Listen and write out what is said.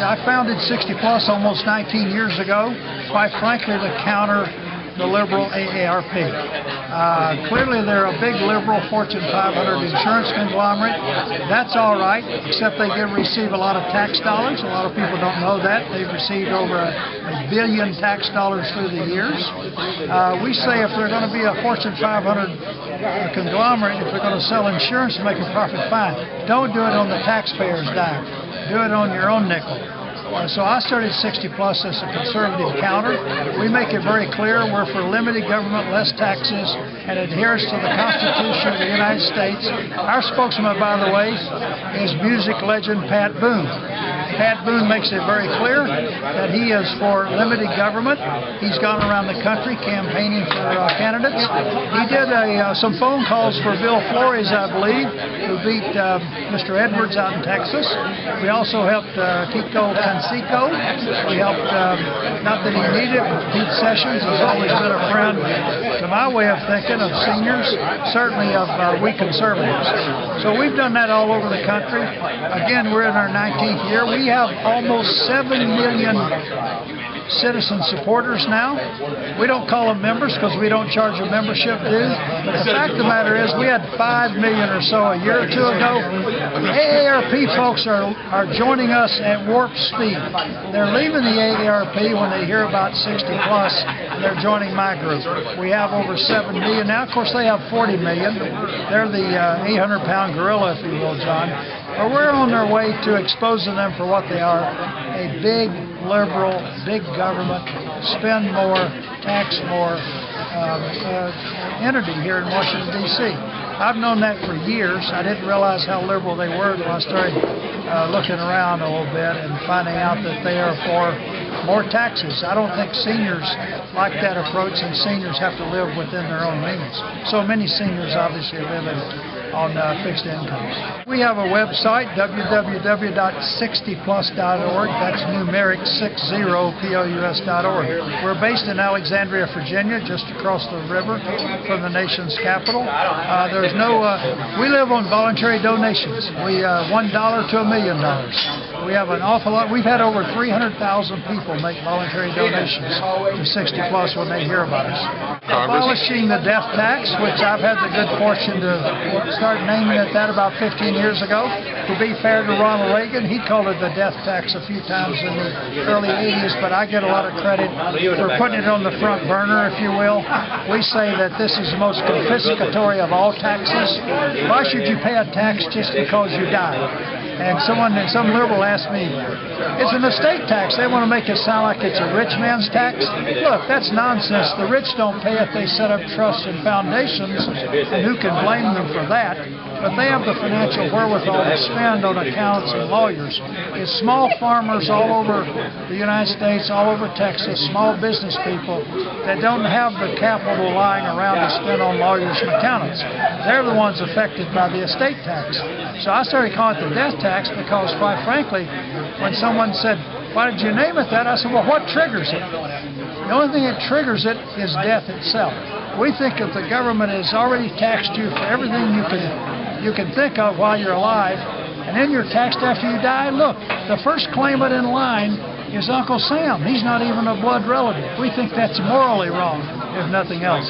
I founded 60 Plus almost 19 years ago, quite frankly, to counter the liberal AARP. Clearly, they're a big liberal Fortune 500 insurance conglomerate. That's all right, except they receive a lot of tax dollars. A lot of people don't know that. They've received over a billion tax dollars through the years. We say if they're going to be a Fortune 500 conglomerate, if they're going to sell insurance and make a profit, fine. Don't do it on the taxpayer's dime. Do it on your own nickel. So I started 60 Plus as a conservative counter. We make it very clear we're for limited government, less taxes, and adherence to the Constitution of the United States. Our spokesman, by the way, is music legend Pat Boone. Pat Boone makes it very clear that he is for limited government. He's gone around the country campaigning for candidates. He did some phone calls for Bill Flores, I believe, who beat Mr. Edwards out in Texas. We also helped Kiko Canseco. We helped, not that he needed it, but Pete Sessions has always been a friend, to my way of thinking, of seniors, certainly of we conservatives. So we've done that all over the country. Again, we're in our 19th year. We have almost 7 million citizen supporters now. We don't call them members because we don't charge a membership due. But the fact of the matter is we had 5 million or so a year or two ago. The AARP folks are joining us at warp speed. They're leaving the AARP when they hear about 60 Plus, and they're joining my group. We have over 7 million now. Of course, they have 40 million. They're the 800-pound gorilla, if you will, John. But we're on their way to exposing them for what they are, a big liberal, big government, spend more, tax more entity here in Washington, D.C. I've known that for years. I didn't realize how liberal they were until I started looking around a little bit and finding out that they are for more taxes. I don't think seniors like that approach, and seniors have to live within their own means. So many seniors obviously live on fixed incomes. We have a website, www.60plus.org. That's numeric 60plus.org. We're based in Alexandria, Virginia, just across the river from the nation's capital. We live on voluntary donations. We $1 to $1 million. We have an awful lot. We've had over 300,000 people make voluntary donations to 60 Plus when they hear about us. Abolishing the death tax, which I've had the good fortune to start naming it that about 15 years ago. To be fair to Ronald Reagan, he called it the death tax a few times in the early 80s, but I get a lot of credit for putting it on the front burner, if you will. We say that this is the most confiscatory of all taxes. Why should you pay a tax just because you died? And some liberal asked me, it's an estate tax. They want to make it sound like it's a rich man's tax. Look, that's nonsense. The rich don't pay it. They set up trusts and foundations, and who can blame them for that? But they have the financial wherewithal to spend on accountants and lawyers. It's small farmers all over the United States, all over Texas, small business people that don't have the capital lying around to spend on lawyers and accountants. They're the ones affected by the estate tax. So I started calling it the death tax because, quite frankly, when someone said, why did you name it that? I said, well, what triggers it? The only thing that triggers it is death itself. We think if the government has already taxed you for everything you can think of while you're alive, and then you're taxed after you die, look, the first claimant in line is Uncle Sam. He's not even a blood relative. We think that's morally wrong, if nothing else.